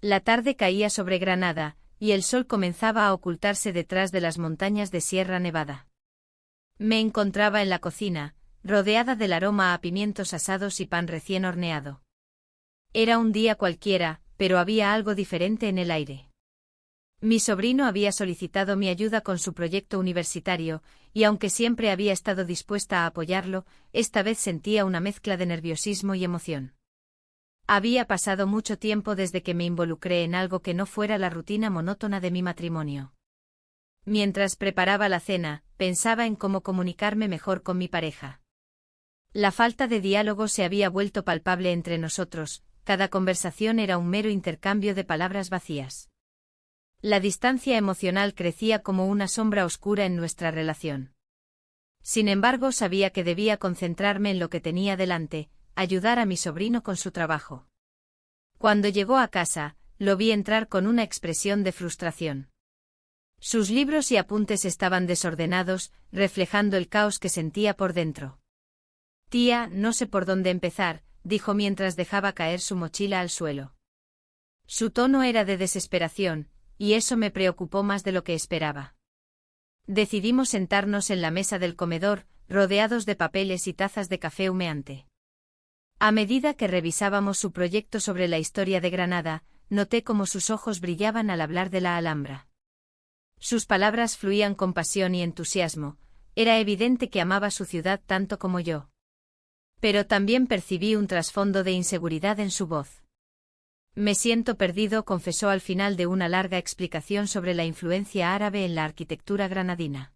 La tarde caía sobre Granada, y el sol comenzaba a ocultarse detrás de las montañas de Sierra Nevada. Me encontraba en la cocina, rodeada del aroma a pimientos asados y pan recién horneado. Era un día cualquiera, pero había algo diferente en el aire. Mi sobrino había solicitado mi ayuda con su proyecto universitario, y aunque siempre había estado dispuesta a apoyarlo, esta vez sentía una mezcla de nerviosismo y emoción. Había pasado mucho tiempo desde que me involucré en algo que no fuera la rutina monótona de mi matrimonio. Mientras preparaba la cena, pensaba en cómo comunicarme mejor con mi pareja. La falta de diálogo se había vuelto palpable entre nosotros, cada conversación era un mero intercambio de palabras vacías. La distancia emocional crecía como una sombra oscura en nuestra relación. Sin embargo, sabía que debía concentrarme en lo que tenía delante, ayudar a mi sobrino con su trabajo. Cuando llegó a casa, lo vi entrar con una expresión de frustración. Sus libros y apuntes estaban desordenados, reflejando el caos que sentía por dentro. «Tía, no sé por dónde empezar», dijo mientras dejaba caer su mochila al suelo. Su tono era de desesperación, y eso me preocupó más de lo que esperaba. Decidimos sentarnos en la mesa del comedor, rodeados de papeles y tazas de café humeante. A medida que revisábamos su proyecto sobre la historia de Granada, noté cómo sus ojos brillaban al hablar de la Alhambra. Sus palabras fluían con pasión y entusiasmo, era evidente que amaba su ciudad tanto como yo. Pero también percibí un trasfondo de inseguridad en su voz. «Me siento perdido», confesó al final de una larga explicación sobre la influencia árabe en la arquitectura granadina.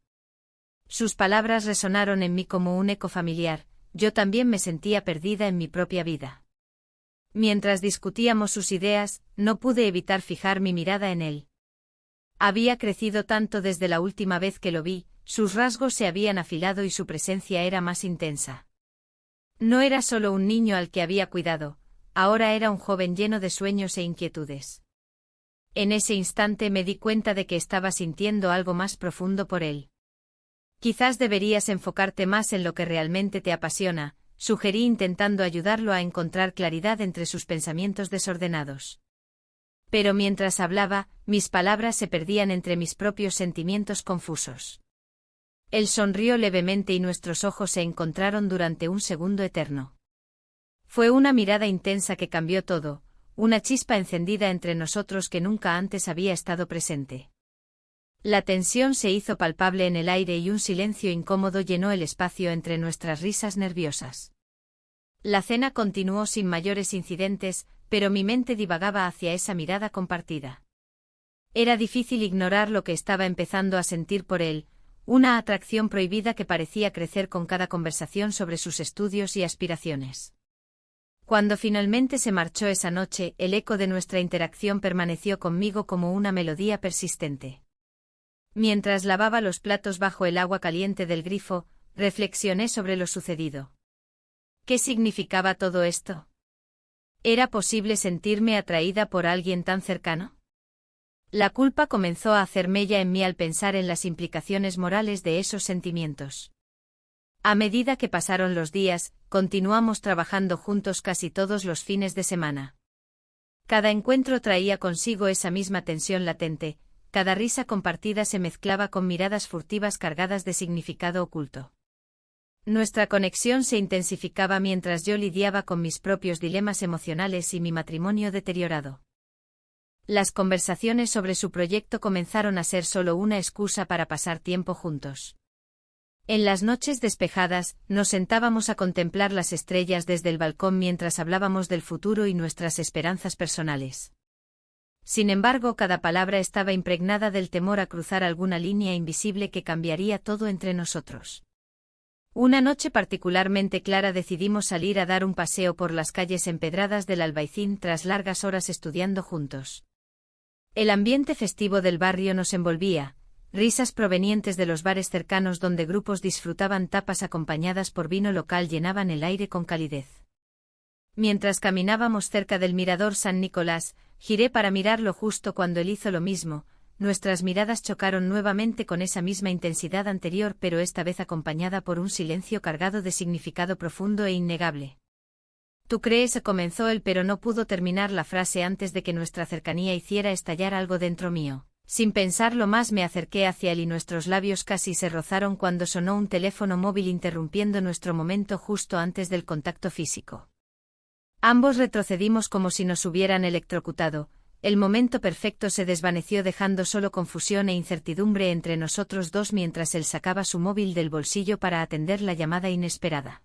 Sus palabras resonaron en mí como un eco familiar, yo también me sentía perdida en mi propia vida. Mientras discutíamos sus ideas, no pude evitar fijar mi mirada en él. Había crecido tanto desde la última vez que lo vi, sus rasgos se habían afilado y su presencia era más intensa. No era solo un niño al que había cuidado, ahora era un joven lleno de sueños e inquietudes. En ese instante me di cuenta de que estaba sintiendo algo más profundo por él. «Quizás deberías enfocarte más en lo que realmente te apasiona», sugerí intentando ayudarlo a encontrar claridad entre sus pensamientos desordenados. Pero mientras hablaba, mis palabras se perdían entre mis propios sentimientos confusos. Él sonrió levemente y nuestros ojos se encontraron durante un segundo eterno. Fue una mirada intensa que cambió todo, una chispa encendida entre nosotros que nunca antes había estado presente. La tensión se hizo palpable en el aire y un silencio incómodo llenó el espacio entre nuestras risas nerviosas. La cena continuó sin mayores incidentes, pero mi mente divagaba hacia esa mirada compartida. Era difícil ignorar lo que estaba empezando a sentir por él, una atracción prohibida que parecía crecer con cada conversación sobre sus estudios y aspiraciones. Cuando finalmente se marchó esa noche, el eco de nuestra interacción permaneció conmigo como una melodía persistente. Mientras lavaba los platos bajo el agua caliente del grifo, reflexioné sobre lo sucedido. ¿Qué significaba todo esto? ¿Era posible sentirme atraída por alguien tan cercano? La culpa comenzó a hacer mella en mí al pensar en las implicaciones morales de esos sentimientos. A medida que pasaron los días, continuamos trabajando juntos casi todos los fines de semana. Cada encuentro traía consigo esa misma tensión latente, cada risa compartida se mezclaba con miradas furtivas cargadas de significado oculto. Nuestra conexión se intensificaba mientras yo lidiaba con mis propios dilemas emocionales y mi matrimonio deteriorado. Las conversaciones sobre su proyecto comenzaron a ser solo una excusa para pasar tiempo juntos. En las noches despejadas, nos sentábamos a contemplar las estrellas desde el balcón mientras hablábamos del futuro y nuestras esperanzas personales. Sin embargo, cada palabra estaba impregnada del temor a cruzar alguna línea invisible que cambiaría todo entre nosotros. Una noche particularmente clara decidimos salir a dar un paseo por las calles empedradas del Albaicín tras largas horas estudiando juntos. El ambiente festivo del barrio nos envolvía, risas provenientes de los bares cercanos donde grupos disfrutaban tapas acompañadas por vino local llenaban el aire con calidez. Mientras caminábamos cerca del mirador San Nicolás, giré para mirarlo justo cuando él hizo lo mismo, nuestras miradas chocaron nuevamente con esa misma intensidad anterior pero esta vez acompañada por un silencio cargado de significado profundo e innegable. ¿Tú crees? Comenzó él, pero no pudo terminar la frase antes de que nuestra cercanía hiciera estallar algo dentro mío. Sin pensarlo más me acerqué hacia él y nuestros labios casi se rozaron cuando sonó un teléfono móvil interrumpiendo nuestro momento justo antes del contacto físico. Ambos retrocedimos como si nos hubieran electrocutado. El momento perfecto se desvaneció dejando solo confusión e incertidumbre entre nosotros dos mientras él sacaba su móvil del bolsillo para atender la llamada inesperada.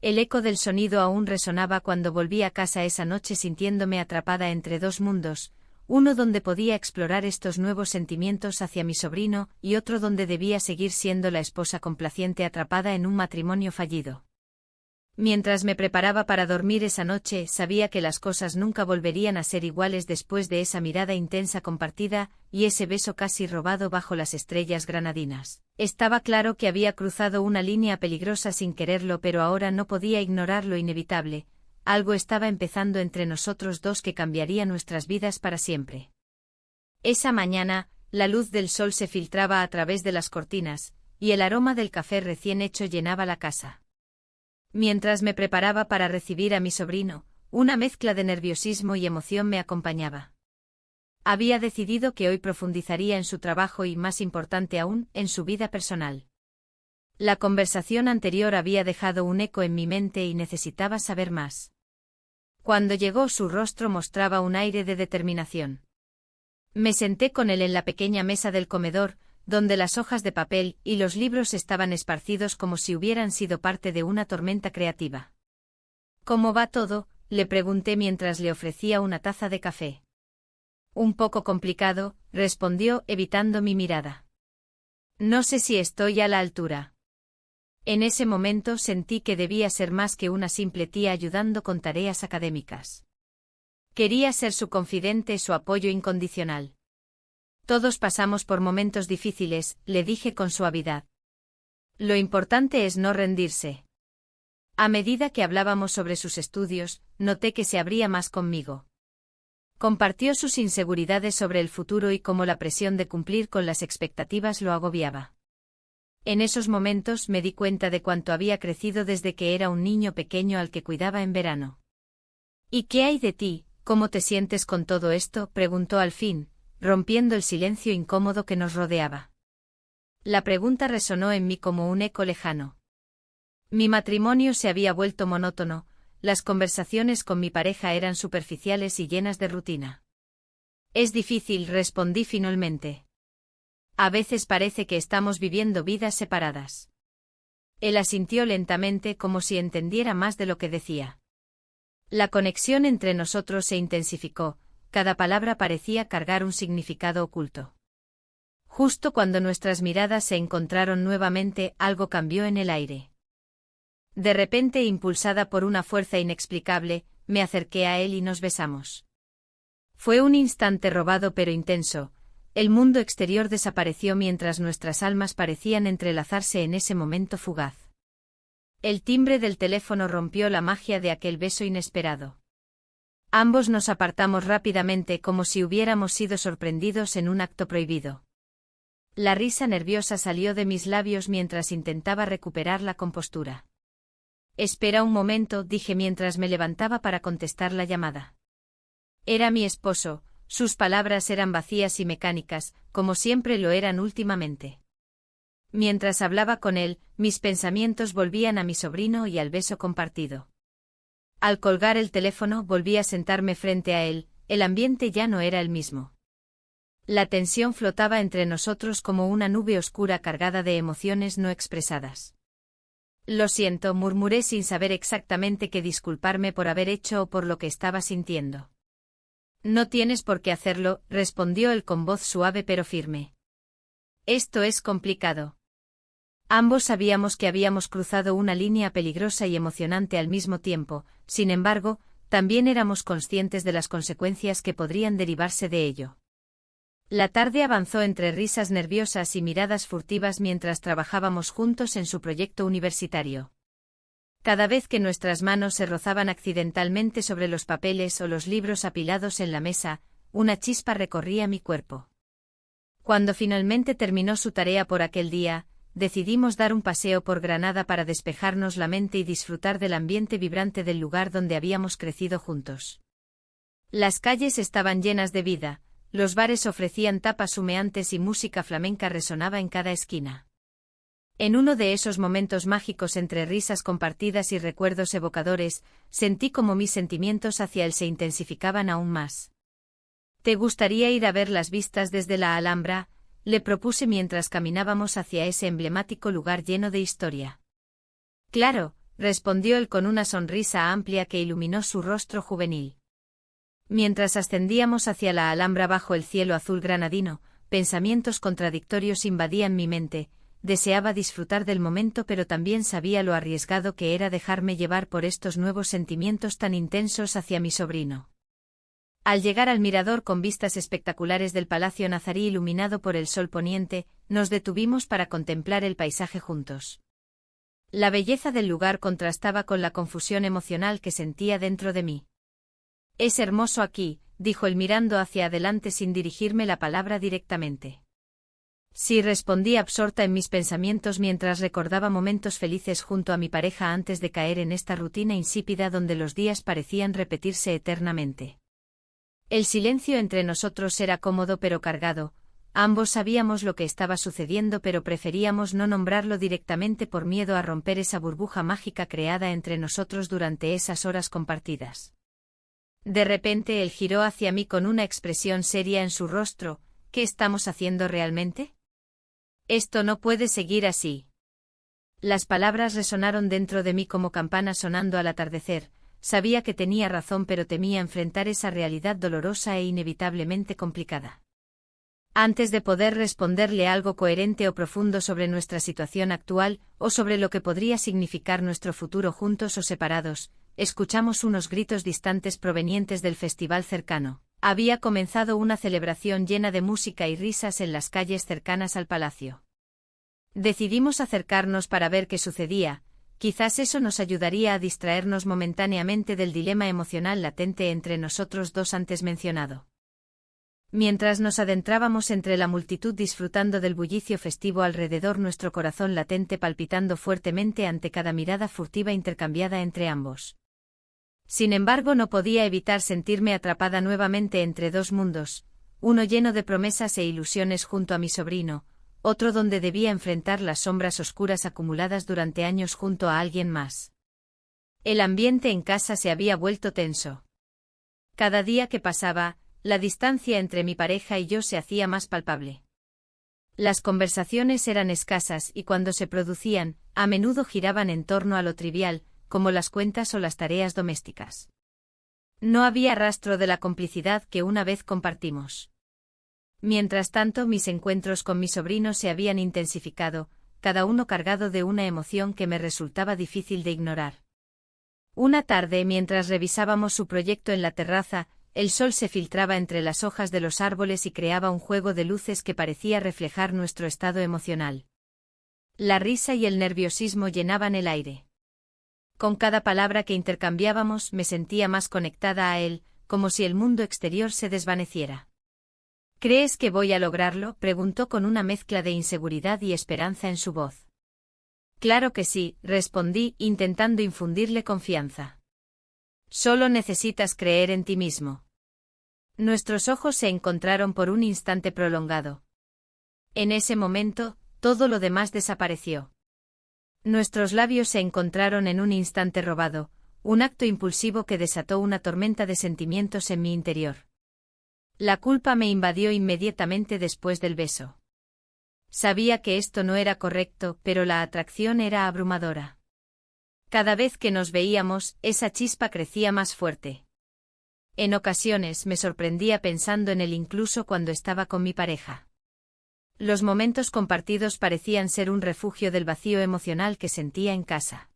El eco del sonido aún resonaba cuando volví a casa esa noche sintiéndome atrapada entre dos mundos, uno donde podía explorar estos nuevos sentimientos hacia mi sobrino y otro donde debía seguir siendo la esposa complaciente atrapada en un matrimonio fallido. Mientras me preparaba para dormir esa noche, sabía que las cosas nunca volverían a ser iguales después de esa mirada intensa compartida y ese beso casi robado bajo las estrellas granadinas. Estaba claro que había cruzado una línea peligrosa sin quererlo, pero ahora no podía ignorar lo inevitable. Algo estaba empezando entre nosotros dos que cambiaría nuestras vidas para siempre. Esa mañana, la luz del sol se filtraba a través de las cortinas, y el aroma del café recién hecho llenaba la casa. Mientras me preparaba para recibir a mi sobrino, una mezcla de nerviosismo y emoción me acompañaba. Había decidido que hoy profundizaría en su trabajo y, más importante aún, en su vida personal. La conversación anterior había dejado un eco en mi mente y necesitaba saber más. Cuando llegó, su rostro mostraba un aire de determinación. Me senté con él en la pequeña mesa del comedor, donde las hojas de papel y los libros estaban esparcidos como si hubieran sido parte de una tormenta creativa. ¿Cómo va todo?, le pregunté mientras le ofrecía una taza de café. Un poco complicado, respondió, evitando mi mirada. No sé si estoy a la altura. En ese momento sentí que debía ser más que una simple tía ayudando con tareas académicas. Quería ser su confidente, su apoyo incondicional. Todos pasamos por momentos difíciles, le dije con suavidad. Lo importante es no rendirse. A medida que hablábamos sobre sus estudios, noté que se abría más conmigo. Compartió sus inseguridades sobre el futuro y cómo la presión de cumplir con las expectativas lo agobiaba. En esos momentos me di cuenta de cuánto había crecido desde que era un niño pequeño al que cuidaba en verano. ¿Y qué hay de ti? ¿Cómo te sientes con todo esto?, preguntó al fin, rompiendo el silencio incómodo que nos rodeaba. La pregunta resonó en mí como un eco lejano. Mi matrimonio se había vuelto monótono, las conversaciones con mi pareja eran superficiales y llenas de rutina. Es difícil, respondí finalmente. A veces parece que estamos viviendo vidas separadas. Él asintió lentamente como si entendiera más de lo que decía. La conexión entre nosotros se intensificó. Cada palabra parecía cargar un significado oculto. Justo cuando nuestras miradas se encontraron nuevamente, algo cambió en el aire. De repente, impulsada por una fuerza inexplicable, me acerqué a él y nos besamos. Fue un instante robado pero intenso. El mundo exterior desapareció mientras nuestras almas parecían entrelazarse en ese momento fugaz. El timbre del teléfono rompió la magia de aquel beso inesperado. Ambos nos apartamos rápidamente como si hubiéramos sido sorprendidos en un acto prohibido. La risa nerviosa salió de mis labios mientras intentaba recuperar la compostura. Espera un momento, dije mientras me levantaba para contestar la llamada. Era mi esposo, sus palabras eran vacías y mecánicas, como siempre lo eran últimamente. Mientras hablaba con él, mis pensamientos volvían a mi sobrino y al beso compartido. Al colgar el teléfono volví a sentarme frente a él, el ambiente ya no era el mismo. La tensión flotaba entre nosotros como una nube oscura cargada de emociones no expresadas. Lo siento, murmuré sin saber exactamente qué disculparme por haber hecho o por lo que estaba sintiendo. No tienes por qué hacerlo, respondió él con voz suave pero firme. Esto es complicado. Ambos sabíamos que habíamos cruzado una línea peligrosa y emocionante al mismo tiempo, sin embargo, también éramos conscientes de las consecuencias que podrían derivarse de ello. La tarde avanzó entre risas nerviosas y miradas furtivas mientras trabajábamos juntos en su proyecto universitario. Cada vez que nuestras manos se rozaban accidentalmente sobre los papeles o los libros apilados en la mesa, una chispa recorría mi cuerpo. Cuando finalmente terminó su tarea por aquel día, decidimos dar un paseo por Granada para despejarnos la mente y disfrutar del ambiente vibrante del lugar donde habíamos crecido juntos. Las calles estaban llenas de vida, los bares ofrecían tapas humeantes y música flamenca resonaba en cada esquina. En uno de esos momentos mágicos entre risas compartidas y recuerdos evocadores, sentí como mis sentimientos hacia él se intensificaban aún más. ¿Te gustaría ir a ver las vistas desde la Alhambra?, le propuse mientras caminábamos hacia ese emblemático lugar lleno de historia. Claro, respondió él con una sonrisa amplia que iluminó su rostro juvenil. Mientras ascendíamos hacia la Alhambra bajo el cielo azul granadino, pensamientos contradictorios invadían mi mente. Deseaba disfrutar del momento pero también sabía lo arriesgado que era dejarme llevar por estos nuevos sentimientos tan intensos hacia mi sobrino. Al llegar al mirador con vistas espectaculares del Palacio Nazarí iluminado por el sol poniente, nos detuvimos para contemplar el paisaje juntos. La belleza del lugar contrastaba con la confusión emocional que sentía dentro de mí. «Es hermoso aquí», dijo él mirando hacia adelante sin dirigirme la palabra directamente. Sí, respondí absorta en mis pensamientos mientras recordaba momentos felices junto a mi pareja antes de caer en esta rutina insípida donde los días parecían repetirse eternamente. El silencio entre nosotros era cómodo pero cargado, ambos sabíamos lo que estaba sucediendo pero preferíamos no nombrarlo directamente por miedo a romper esa burbuja mágica creada entre nosotros durante esas horas compartidas. De repente él giró hacia mí con una expresión seria en su rostro. ¿Qué estamos haciendo realmente? Esto no puede seguir así. Las palabras resonaron dentro de mí como campanas sonando al atardecer. Sabía que tenía razón pero temía enfrentar esa realidad dolorosa e inevitablemente complicada. Antes de poder responderle algo coherente o profundo sobre nuestra situación actual, o sobre lo que podría significar nuestro futuro juntos o separados, escuchamos unos gritos distantes provenientes del festival cercano. Había comenzado una celebración llena de música y risas en las calles cercanas al palacio. Decidimos acercarnos para ver qué sucedía, quizás eso nos ayudaría a distraernos momentáneamente del dilema emocional latente entre nosotros dos antes mencionado. Mientras nos adentrábamos entre la multitud disfrutando del bullicio festivo alrededor, nuestro corazón latente palpitando fuertemente ante cada mirada furtiva intercambiada entre ambos. Sin embargo, no podía evitar sentirme atrapada nuevamente entre dos mundos, uno lleno de promesas e ilusiones junto a mi sobrino, otro donde debía enfrentar las sombras oscuras acumuladas durante años junto a alguien más. El ambiente en casa se había vuelto tenso. Cada día que pasaba, la distancia entre mi pareja y yo se hacía más palpable. Las conversaciones eran escasas y cuando se producían, a menudo giraban en torno a lo trivial, como las cuentas o las tareas domésticas. No había rastro de la complicidad que una vez compartimos. Mientras tanto, mis encuentros con mi sobrino se habían intensificado, cada uno cargado de una emoción que me resultaba difícil de ignorar. Una tarde, mientras revisábamos su proyecto en la terraza, el sol se filtraba entre las hojas de los árboles y creaba un juego de luces que parecía reflejar nuestro estado emocional. La risa y el nerviosismo llenaban el aire. Con cada palabra que intercambiábamos me sentía más conectada a él, como si el mundo exterior se desvaneciera. ¿Crees que voy a lograrlo?, preguntó con una mezcla de inseguridad y esperanza en su voz. Claro que sí, respondí, intentando infundirle confianza. Solo necesitas creer en ti mismo. Nuestros ojos se encontraron por un instante prolongado. En ese momento, todo lo demás desapareció. Nuestros labios se encontraron en un instante robado, un acto impulsivo que desató una tormenta de sentimientos en mi interior. La culpa me invadió inmediatamente después del beso. Sabía que esto no era correcto, pero la atracción era abrumadora. Cada vez que nos veíamos, esa chispa crecía más fuerte. En ocasiones me sorprendía pensando en él incluso cuando estaba con mi pareja. Los momentos compartidos parecían ser un refugio del vacío emocional que sentía en casa.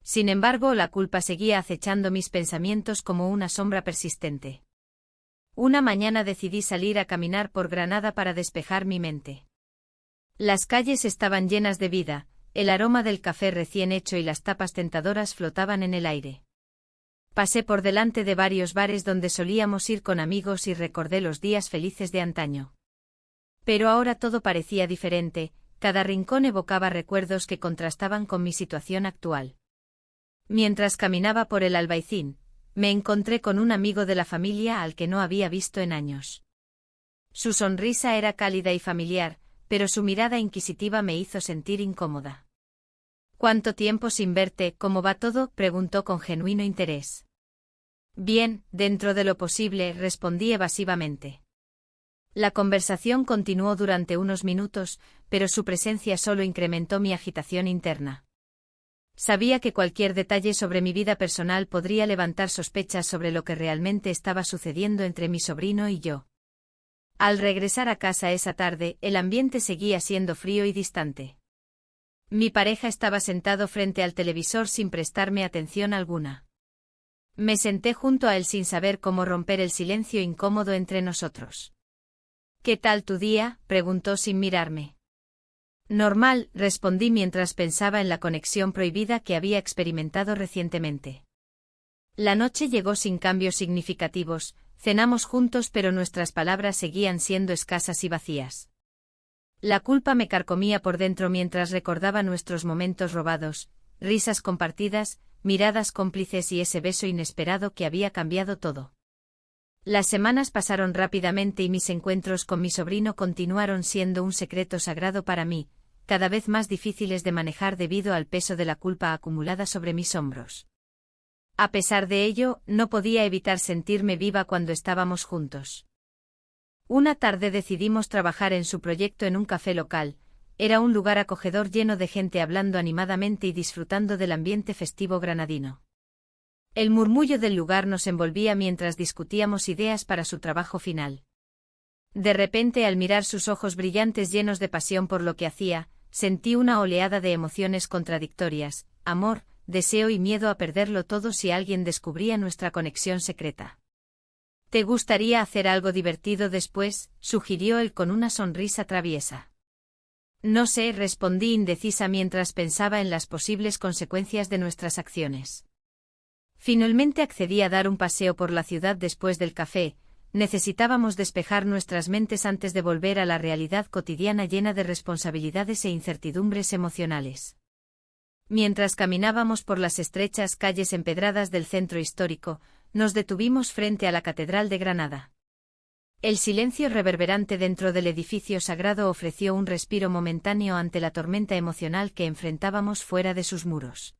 Sin embargo, la culpa seguía acechando mis pensamientos como una sombra persistente. Una mañana decidí salir a caminar por Granada para despejar mi mente. Las calles estaban llenas de vida, el aroma del café recién hecho y las tapas tentadoras flotaban en el aire. Pasé por delante de varios bares donde solíamos ir con amigos y recordé los días felices de antaño. Pero ahora todo parecía diferente, cada rincón evocaba recuerdos que contrastaban con mi situación actual. Mientras caminaba por el Albaicín, me encontré con un amigo de la familia al que no había visto en años. Su sonrisa era cálida y familiar, pero su mirada inquisitiva me hizo sentir incómoda. «¿Cuánto tiempo sin verte? ¿Cómo va todo?», preguntó con genuino interés. «Bien, dentro de lo posible», respondí evasivamente. La conversación continuó durante unos minutos, pero su presencia solo incrementó mi agitación interna. Sabía que cualquier detalle sobre mi vida personal podría levantar sospechas sobre lo que realmente estaba sucediendo entre mi sobrino y yo. Al regresar a casa esa tarde, el ambiente seguía siendo frío y distante. Mi pareja estaba sentado frente al televisor sin prestarme atención alguna. Me senté junto a él sin saber cómo romper el silencio incómodo entre nosotros. «¿Qué tal tu día?», preguntó sin mirarme. «Normal», respondí mientras pensaba en la conexión prohibida que había experimentado recientemente. La noche llegó sin cambios significativos, cenamos juntos pero nuestras palabras seguían siendo escasas y vacías. La culpa me carcomía por dentro mientras recordaba nuestros momentos robados, risas compartidas, miradas cómplices y ese beso inesperado que había cambiado todo. Las semanas pasaron rápidamente y mis encuentros con mi sobrino continuaron siendo un secreto sagrado para mí, cada vez más difíciles de manejar debido al peso de la culpa acumulada sobre mis hombros. A pesar de ello, no podía evitar sentirme viva cuando estábamos juntos. Una tarde decidimos trabajar en su proyecto en un café local. Era un lugar acogedor lleno de gente hablando animadamente y disfrutando del ambiente festivo granadino. El murmullo del lugar nos envolvía mientras discutíamos ideas para su trabajo final. De repente, al mirar sus ojos brillantes llenos de pasión por lo que hacía, sentí una oleada de emociones contradictorias: amor, deseo y miedo a perderlo todo si alguien descubría nuestra conexión secreta. «¿Te gustaría hacer algo divertido después?», sugirió él con una sonrisa traviesa. «No sé», respondí indecisa mientras pensaba en las posibles consecuencias de nuestras acciones. Finalmente accedí a dar un paseo por la ciudad después del café. Necesitábamos despejar nuestras mentes antes de volver a la realidad cotidiana llena de responsabilidades e incertidumbres emocionales. Mientras caminábamos por las estrechas calles empedradas del centro histórico, nos detuvimos frente a la Catedral de Granada. El silencio reverberante dentro del edificio sagrado ofreció un respiro momentáneo ante la tormenta emocional que enfrentábamos fuera de sus muros.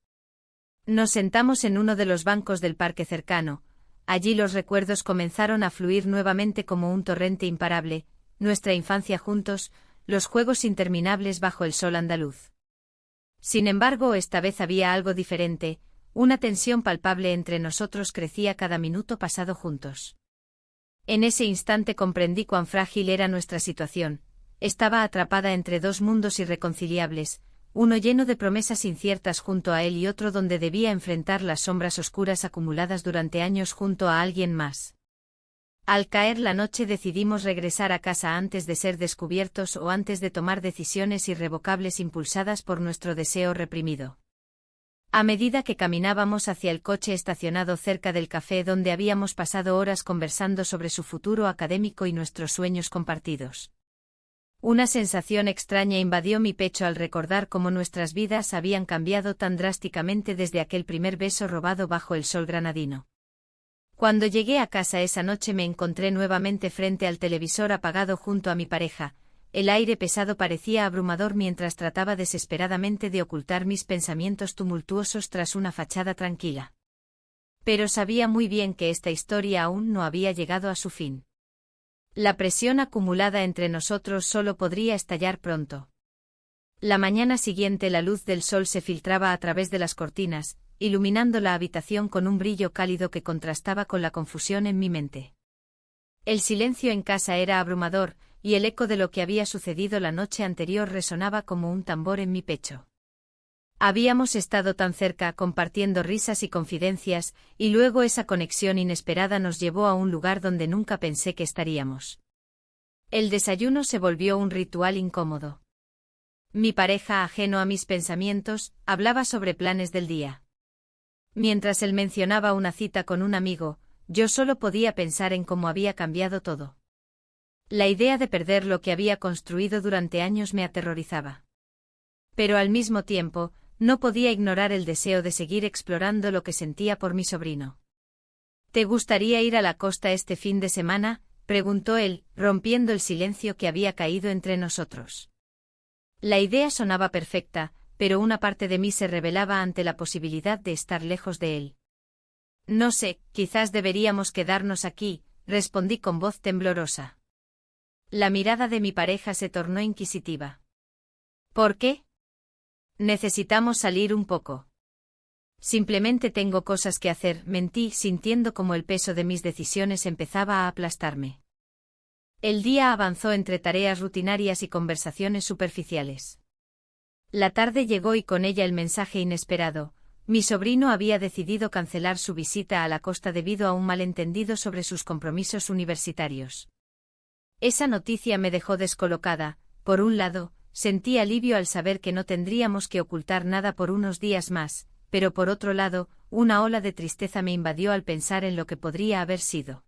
Nos sentamos en uno de los bancos del parque cercano. Allí los recuerdos comenzaron a fluir nuevamente como un torrente imparable: nuestra infancia juntos, los juegos interminables bajo el sol andaluz. Sin embargo, esta vez había algo diferente. Una tensión palpable entre nosotros crecía cada minuto pasado juntos. En ese instante comprendí cuán frágil era nuestra situación. Estaba atrapada entre dos mundos irreconciliables, uno lleno de promesas inciertas junto a él y otro donde debía enfrentar las sombras oscuras acumuladas durante años junto a alguien más. Al caer la noche decidimos regresar a casa antes de ser descubiertos o antes de tomar decisiones irrevocables impulsadas por nuestro deseo reprimido. A medida que caminábamos hacia el coche estacionado cerca del café donde habíamos pasado horas conversando sobre su futuro académico y nuestros sueños compartidos, una sensación extraña invadió mi pecho al recordar cómo nuestras vidas habían cambiado tan drásticamente desde aquel primer beso robado bajo el sol granadino. Cuando llegué a casa esa noche me encontré nuevamente frente al televisor apagado junto a mi pareja. El aire pesado parecía abrumador mientras trataba desesperadamente de ocultar mis pensamientos tumultuosos tras una fachada tranquila. Pero sabía muy bien que esta historia aún no había llegado a su fin. La presión acumulada entre nosotros solo podría estallar pronto. La mañana siguiente la luz del sol se filtraba a través de las cortinas, iluminando la habitación con un brillo cálido que contrastaba con la confusión en mi mente. El silencio en casa era abrumador, y el eco de lo que había sucedido la noche anterior resonaba como un tambor en mi pecho. Habíamos estado tan cerca, compartiendo risas y confidencias, y luego esa conexión inesperada nos llevó a un lugar donde nunca pensé que estaríamos. El desayuno se volvió un ritual incómodo. Mi pareja, ajeno a mis pensamientos, hablaba sobre planes del día. Mientras él mencionaba una cita con un amigo, yo solo podía pensar en cómo había cambiado todo. La idea de perder lo que había construido durante años me aterrorizaba. Pero al mismo tiempo, no podía ignorar el deseo de seguir explorando lo que sentía por mi sobrino. ¿Te gustaría ir a la costa este fin de semana?, preguntó él, rompiendo el silencio que había caído entre nosotros. La idea sonaba perfecta, pero una parte de mí se rebelaba ante la posibilidad de estar lejos de él. No sé, quizás deberíamos quedarnos aquí, respondí con voz temblorosa. La mirada de mi pareja se tornó inquisitiva. ¿Por qué? Necesitamos salir un poco. Simplemente tengo cosas que hacer, mentí, sintiendo como el peso de mis decisiones empezaba a aplastarme. El día avanzó entre tareas rutinarias y conversaciones superficiales. La tarde llegó y con ella el mensaje inesperado: mi sobrino había decidido cancelar su visita a la costa debido a un malentendido sobre sus compromisos universitarios. Esa noticia me dejó descolocada. Por un lado, sentí alivio al saber que no tendríamos que ocultar nada por unos días más, pero por otro lado, una ola de tristeza me invadió al pensar en lo que podría haber sido.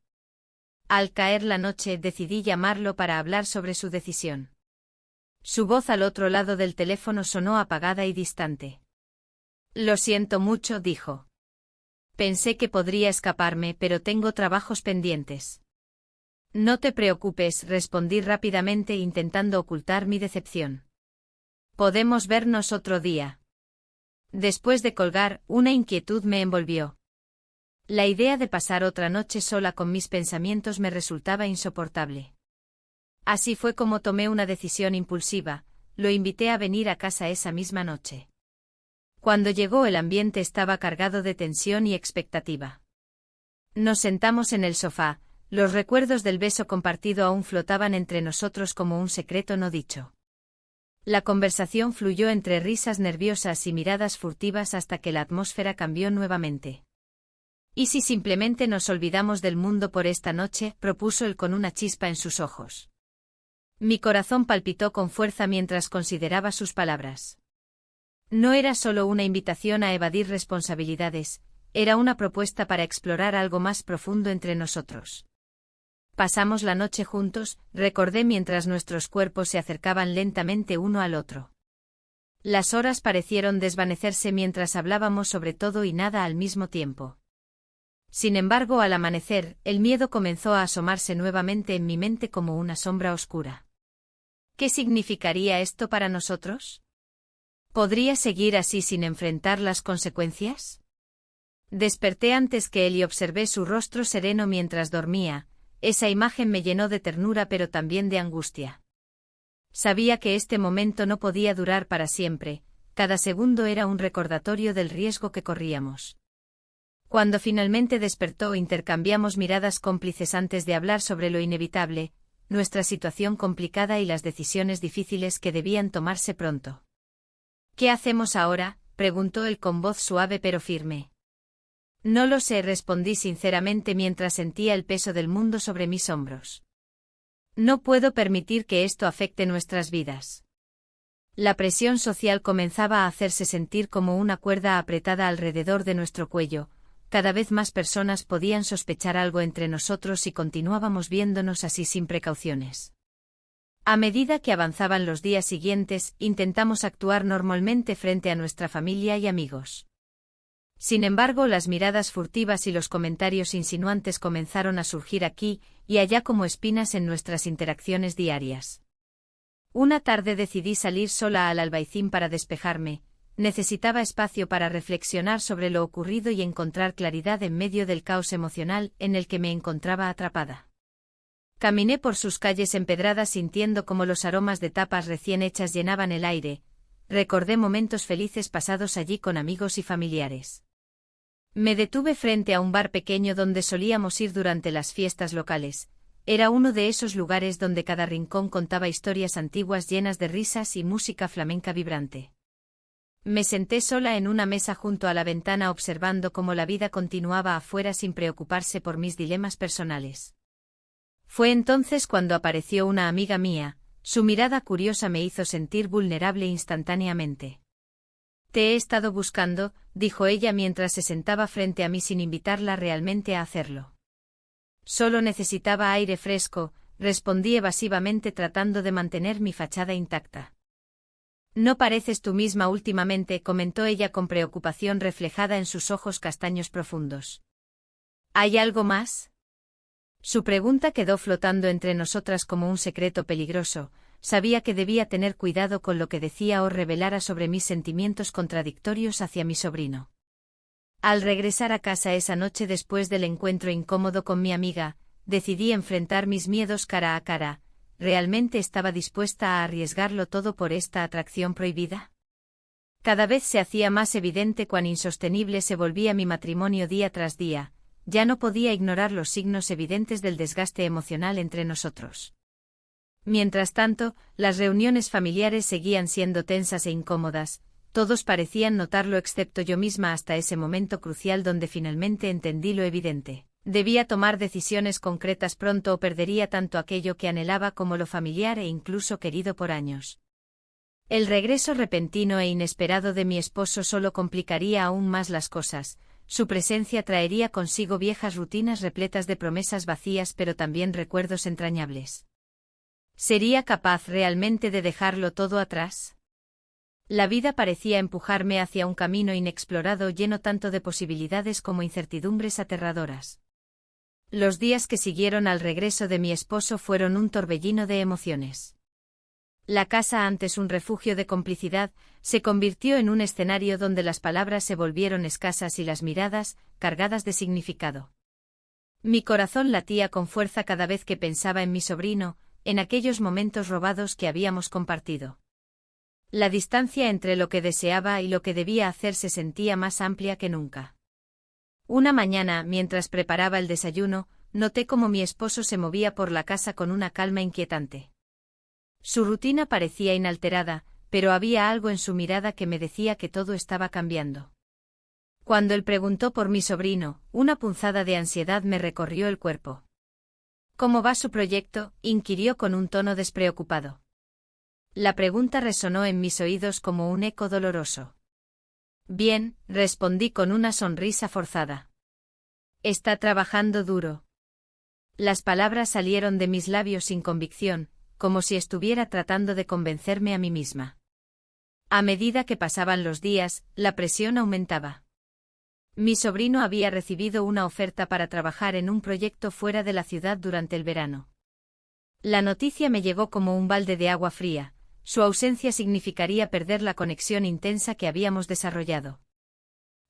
Al caer la noche decidí llamarlo para hablar sobre su decisión. Su voz al otro lado del teléfono sonó apagada y distante. Lo siento mucho, dijo. Pensé que podría escaparme, pero tengo trabajos pendientes. No te preocupes, respondí rápidamente intentando ocultar mi decepción. Podemos vernos otro día. Después de colgar, una inquietud me envolvió. La idea de pasar otra noche sola con mis pensamientos me resultaba insoportable. Así fue como tomé una decisión impulsiva: lo invité a venir a casa esa misma noche. Cuando llegó, el ambiente estaba cargado de tensión y expectativa. Nos sentamos en el sofá, los recuerdos del beso compartido aún flotaban entre nosotros como un secreto no dicho. La conversación fluyó entre risas nerviosas y miradas furtivas hasta que la atmósfera cambió nuevamente. ¿Y si simplemente nos olvidamos del mundo por esta noche?, propuso él con una chispa en sus ojos. Mi corazón palpitó con fuerza mientras consideraba sus palabras. No era solo una invitación a evadir responsabilidades, era una propuesta para explorar algo más profundo entre nosotros. Pasamos la noche juntos, recordé mientras nuestros cuerpos se acercaban lentamente uno al otro. Las horas parecieron desvanecerse mientras hablábamos sobre todo y nada al mismo tiempo. Sin embargo, al amanecer, el miedo comenzó a asomarse nuevamente en mi mente como una sombra oscura. ¿Qué significaría esto para nosotros? ¿Podría seguir así sin enfrentar las consecuencias? Desperté antes que él y observé su rostro sereno mientras dormía. Esa imagen me llenó de ternura pero también de angustia. Sabía que este momento no podía durar para siempre, cada segundo era un recordatorio del riesgo que corríamos. Cuando finalmente despertó, intercambiamos miradas cómplices antes de hablar sobre lo inevitable, nuestra situación complicada y las decisiones difíciles que debían tomarse pronto. ¿Qué hacemos ahora?, preguntó él con voz suave pero firme. No lo sé, respondí sinceramente mientras sentía el peso del mundo sobre mis hombros. No puedo permitir que esto afecte nuestras vidas. La presión social comenzaba a hacerse sentir como una cuerda apretada alrededor de nuestro cuello. Cada vez más personas podían sospechar algo entre nosotros y continuábamos viéndonos así sin precauciones. A medida que avanzaban los días siguientes, intentamos actuar normalmente frente a nuestra familia y amigos. Sin embargo, las miradas furtivas y los comentarios insinuantes comenzaron a surgir aquí y allá como espinas en nuestras interacciones diarias. Una tarde decidí salir sola al Albaicín para despejarme. Necesitaba espacio para reflexionar sobre lo ocurrido y encontrar claridad en medio del caos emocional en el que me encontraba atrapada. Caminé por sus calles empedradas sintiendo como los aromas de tapas recién hechas llenaban el aire. Recordé momentos felices pasados allí con amigos y familiares. Me detuve frente a un bar pequeño donde solíamos ir durante las fiestas locales. Era uno de esos lugares donde cada rincón contaba historias antiguas llenas de risas y música flamenca vibrante. Me senté sola en una mesa junto a la ventana observando cómo la vida continuaba afuera sin preocuparse por mis dilemas personales. Fue entonces cuando apareció una amiga mía. Su mirada curiosa me hizo sentir vulnerable instantáneamente. «Te he estado buscando», dijo ella mientras se sentaba frente a mí sin invitarla realmente a hacerlo. «Solo necesitaba aire fresco», respondí evasivamente tratando de mantener mi fachada intacta. No pareces tú misma últimamente, comentó ella con preocupación reflejada en sus ojos castaños profundos. ¿Hay algo más? Su pregunta quedó flotando entre nosotras como un secreto peligroso. Sabía que debía tener cuidado con lo que decía o revelara sobre mis sentimientos contradictorios hacia mi sobrino. Al regresar a casa esa noche después del encuentro incómodo con mi amiga, decidí enfrentar mis miedos cara a cara. ¿Realmente estaba dispuesta a arriesgarlo todo por esta atracción prohibida? Cada vez se hacía más evidente cuán insostenible se volvía mi matrimonio día tras día. Ya no podía ignorar los signos evidentes del desgaste emocional entre nosotros. Mientras tanto, las reuniones familiares seguían siendo tensas e incómodas. Todos parecían notarlo excepto yo misma hasta ese momento crucial donde finalmente entendí lo evidente. Debía tomar decisiones concretas pronto o perdería tanto aquello que anhelaba como lo familiar e incluso querido por años. El regreso repentino e inesperado de mi esposo solo complicaría aún más las cosas. Su presencia traería consigo viejas rutinas repletas de promesas vacías pero también recuerdos entrañables. ¿Sería capaz realmente de dejarlo todo atrás? La vida parecía empujarme hacia un camino inexplorado lleno tanto de posibilidades como incertidumbres aterradoras. Los días que siguieron al regreso de mi esposo fueron un torbellino de emociones. La casa, antes un refugio de complicidad, se convirtió en un escenario donde las palabras se volvieron escasas y las miradas, cargadas de significado. Mi corazón latía con fuerza cada vez que pensaba en mi sobrino, en aquellos momentos robados que habíamos compartido. La distancia entre lo que deseaba y lo que debía hacer se sentía más amplia que nunca. Una mañana, mientras preparaba el desayuno, noté cómo mi esposo se movía por la casa con una calma inquietante. Su rutina parecía inalterada, pero había algo en su mirada que me decía que todo estaba cambiando. Cuando él preguntó por mi sobrino, una punzada de ansiedad me recorrió el cuerpo. ¿Cómo va su proyecto?, inquirió con un tono despreocupado. La pregunta resonó en mis oídos como un eco doloroso. Bien, respondí con una sonrisa forzada. Está trabajando duro. Las palabras salieron de mis labios sin convicción, como si estuviera tratando de convencerme a mí misma. A medida que pasaban los días, la presión aumentaba. Mi sobrino había recibido una oferta para trabajar en un proyecto fuera de la ciudad durante el verano. La noticia me llegó como un balde de agua fría. Su ausencia significaría perder la conexión intensa que habíamos desarrollado.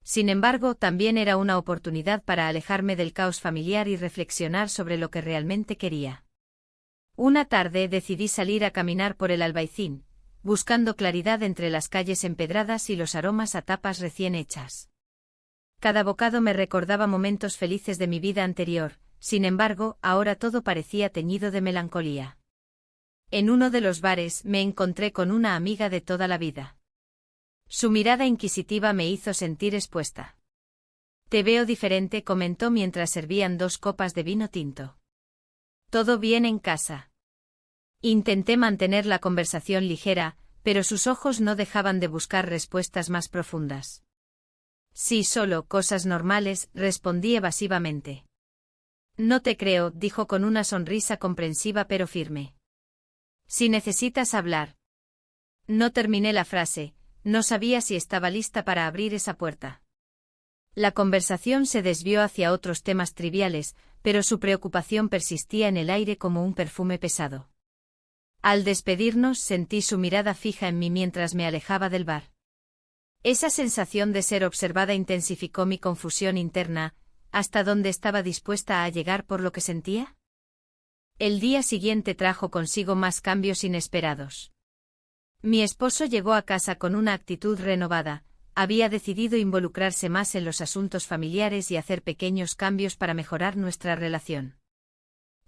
Sin embargo, también era una oportunidad para alejarme del caos familiar y reflexionar sobre lo que realmente quería. Una tarde decidí salir a caminar por el Albaicín, buscando claridad entre las calles empedradas y los aromas a tapas recién hechas. Cada bocado me recordaba momentos felices de mi vida anterior, sin embargo, ahora todo parecía teñido de melancolía. En uno de los bares me encontré con una amiga de toda la vida. Su mirada inquisitiva me hizo sentir expuesta. Te veo diferente, comentó mientras servían 2 copas de vino tinto. ¿Todo bien en casa? Intenté mantener la conversación ligera, pero sus ojos no dejaban de buscar respuestas más profundas. Sí, solo cosas normales, respondí evasivamente. No te creo, dijo con una sonrisa comprensiva pero firme. Si necesitas hablar. No terminé la frase, no sabía si estaba lista para abrir esa puerta. La conversación se desvió hacia otros temas triviales, pero su preocupación persistía en el aire como un perfume pesado. Al despedirnos sentí su mirada fija en mí mientras me alejaba del bar. Esa sensación de ser observada intensificó mi confusión interna. ¿Hasta dónde estaba dispuesta a llegar por lo que sentía? El día siguiente trajo consigo más cambios inesperados. Mi esposo llegó a casa con una actitud renovada. Había decidido involucrarse más en los asuntos familiares y hacer pequeños cambios para mejorar nuestra relación.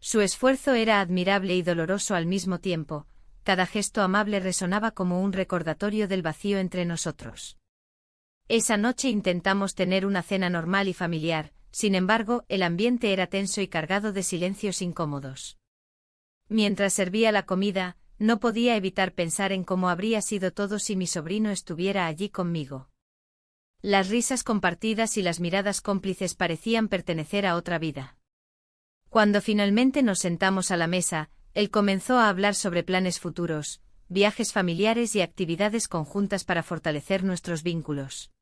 Su esfuerzo era admirable y doloroso al mismo tiempo. Cada gesto amable resonaba como un recordatorio del vacío entre nosotros. Esa noche intentamos tener una cena normal y familiar, sin embargo, el ambiente era tenso y cargado de silencios incómodos. Mientras servía la comida, no podía evitar pensar en cómo habría sido todo si mi sobrino estuviera allí conmigo. Las risas compartidas y las miradas cómplices parecían pertenecer a otra vida. Cuando finalmente nos sentamos a la mesa, él comenzó a hablar sobre planes futuros. viajes familiares y actividades conjuntas para fortalecer nuestros vínculos.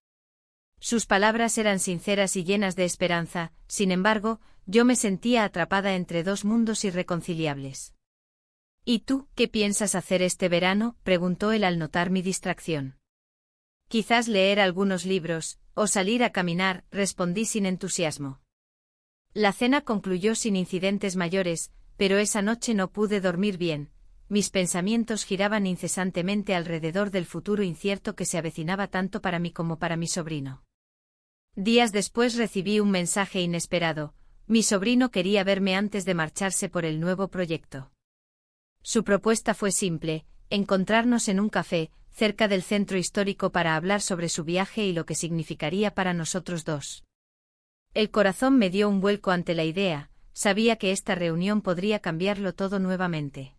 Sus palabras eran sinceras y llenas de esperanza, sin embargo, yo me sentía atrapada entre dos mundos irreconciliables. ¿Y tú, qué piensas hacer este verano?, preguntó él al notar mi distracción. Quizás leer algunos libros, o salir a caminar, respondí sin entusiasmo. La cena concluyó sin incidentes mayores, pero esa noche no pude dormir bien. Mis pensamientos giraban incesantemente alrededor del futuro incierto que se avecinaba tanto para mí como para mi sobrino. Días después recibí un mensaje inesperado. Mi sobrino quería verme antes de marcharse por el nuevo proyecto. Su propuesta fue simple: encontrarnos en un café, cerca del centro histórico, para hablar sobre su viaje y lo que significaría para nosotros dos. El corazón me dio un vuelco ante la idea. Sabía que esta reunión podría cambiarlo todo nuevamente.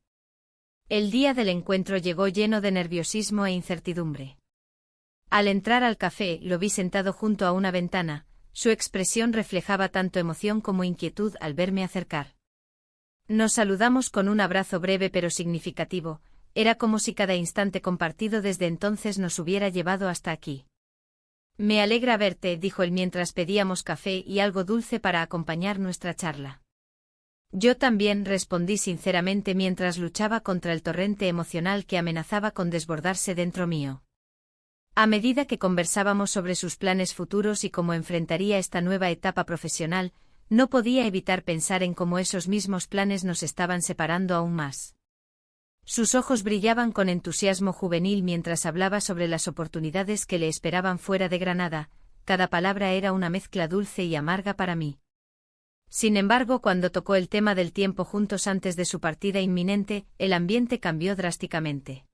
El día del encuentro llegó lleno de nerviosismo e incertidumbre. Al entrar al café, lo vi sentado junto a una ventana. Su expresión reflejaba tanto emoción como inquietud al verme acercar. Nos saludamos con un abrazo breve pero significativo. Era como si cada instante compartido desde entonces nos hubiera llevado hasta aquí. Me alegra verte, dijo él mientras pedíamos café y algo dulce para acompañar nuestra charla. Yo también, respondí sinceramente mientras luchaba contra el torrente emocional que amenazaba con desbordarse dentro mío. A medida que conversábamos sobre sus planes futuros y cómo enfrentaría esta nueva etapa profesional, no podía evitar pensar en cómo esos mismos planes nos estaban separando aún más. Sus ojos brillaban con entusiasmo juvenil mientras hablaba sobre las oportunidades que le esperaban fuera de Granada. Cada palabra era una mezcla dulce y amarga para mí. Sin embargo, cuando tocó el tema del tiempo juntos antes de su partida inminente, el ambiente cambió drásticamente.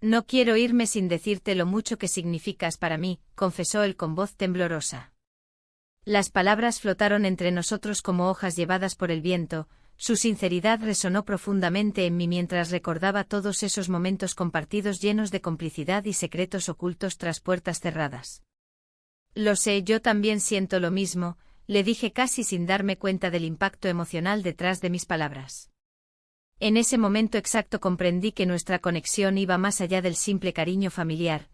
No quiero irme sin decirte lo mucho que significas para mí, confesó él con voz temblorosa. Las palabras flotaron entre nosotros como hojas llevadas por el viento. Su sinceridad resonó profundamente en mí mientras recordaba todos esos momentos compartidos llenos de complicidad y secretos ocultos tras puertas cerradas. Lo sé, yo también siento lo mismo, le dije casi sin darme cuenta del impacto emocional detrás de mis palabras. En ese momento exacto comprendí que nuestra conexión iba más allá del simple cariño familiar.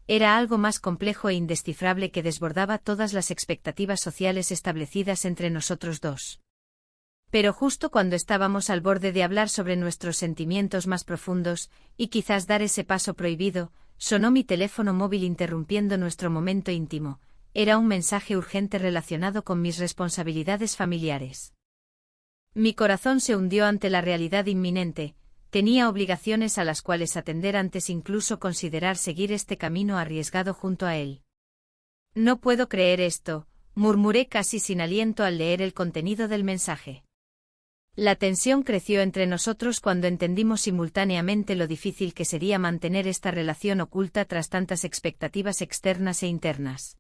Era algo más complejo e indescifrable que desbordaba todas las expectativas sociales establecidas entre nosotros dos. Pero justo cuando estábamos al borde de hablar sobre nuestros sentimientos más profundos, y quizás dar ese paso prohibido, sonó mi teléfono móvil interrumpiendo nuestro momento íntimo. Era un mensaje urgente relacionado con mis responsabilidades familiares. Mi corazón se hundió ante la realidad inminente. Tenía obligaciones a las cuales atender antes incluso considerar seguir este camino arriesgado junto a él. No puedo creer esto, murmuré casi sin aliento al leer el contenido del mensaje. La tensión creció entre nosotros cuando entendimos simultáneamente lo difícil que sería mantener esta relación oculta tras tantas expectativas externas e internas.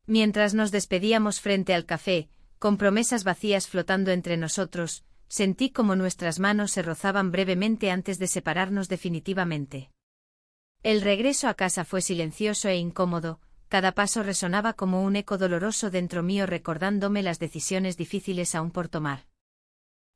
Mientras nos despedíamos frente al café, con promesas vacías flotando entre nosotros, sentí como nuestras manos se rozaban brevemente antes de separarnos definitivamente. El regreso a casa fue silencioso e incómodo. Cada paso resonaba como un eco doloroso dentro mío recordándome las decisiones difíciles aún por tomar.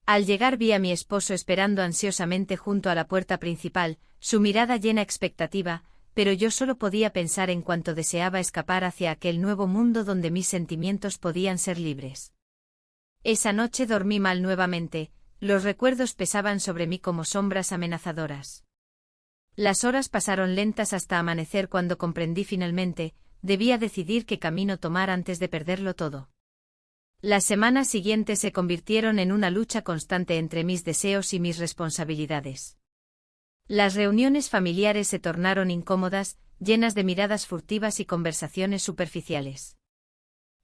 Al llegar vi a mi esposo esperando ansiosamente junto a la puerta principal, su mirada llena de expectativa, pero yo solo podía pensar en cuánto deseaba escapar hacia aquel nuevo mundo donde mis sentimientos podían ser libres. Esa noche dormí mal nuevamente, los recuerdos pesaban sobre mí como sombras amenazadoras. Las horas pasaron lentas hasta amanecer cuando comprendí finalmente, debía decidir qué camino tomar antes de perderlo todo. Las semanas siguientes se convirtieron en una lucha constante entre mis deseos y mis responsabilidades. Las reuniones familiares se tornaron incómodas, llenas de miradas furtivas y conversaciones superficiales.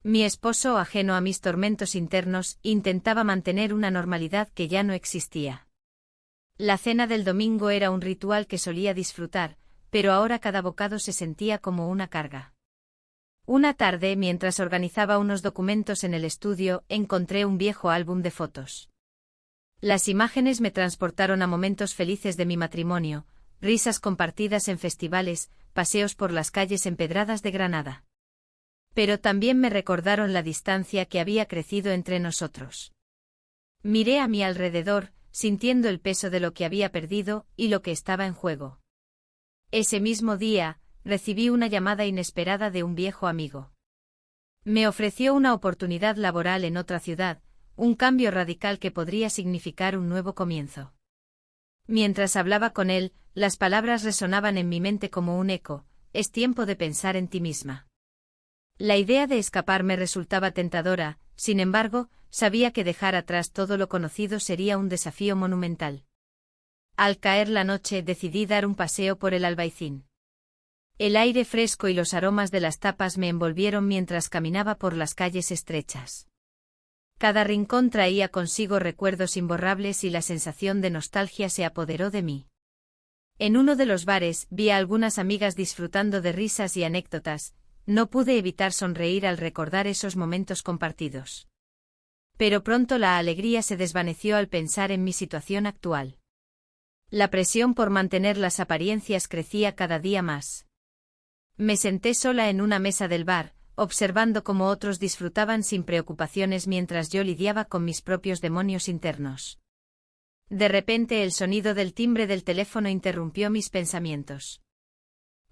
Mi esposo, ajeno a mis tormentos internos, intentaba mantener una normalidad que ya no existía. La cena del domingo era un ritual que solía disfrutar, pero ahora cada bocado se sentía como una carga. Una tarde, mientras organizaba unos documentos en el estudio, encontré un viejo álbum de fotos. Las imágenes me transportaron a momentos felices de mi matrimonio, risas compartidas en festivales, paseos por las calles empedradas de Granada. Pero también me recordaron la distancia que había crecido entre nosotros. Miré a mi alrededor, sintiendo el peso de lo que había perdido y lo que estaba en juego. Ese mismo día, recibí una llamada inesperada de un viejo amigo. Me ofreció una oportunidad laboral en otra ciudad, un cambio radical que podría significar un nuevo comienzo. Mientras hablaba con él, las palabras resonaban en mi mente como un eco: es tiempo de pensar en ti misma. La idea de escapar me resultaba tentadora, sin embargo, sabía que dejar atrás todo lo conocido sería un desafío monumental. Al caer la noche decidí dar un paseo por el Albaicín. El aire fresco y los aromas de las tapas me envolvieron mientras caminaba por las calles estrechas. Cada rincón traía consigo recuerdos imborrables y la sensación de nostalgia se apoderó de mí. En uno de los bares vi a algunas amigas disfrutando de risas y anécdotas. No pude evitar sonreír al recordar esos momentos compartidos. Pero pronto la alegría se desvaneció al pensar en mi situación actual. La presión por mantener las apariencias crecía cada día más. Me senté sola en una mesa del bar, observando cómo otros disfrutaban sin preocupaciones mientras yo lidiaba con mis propios demonios internos. De repente el sonido del timbre del teléfono interrumpió mis pensamientos.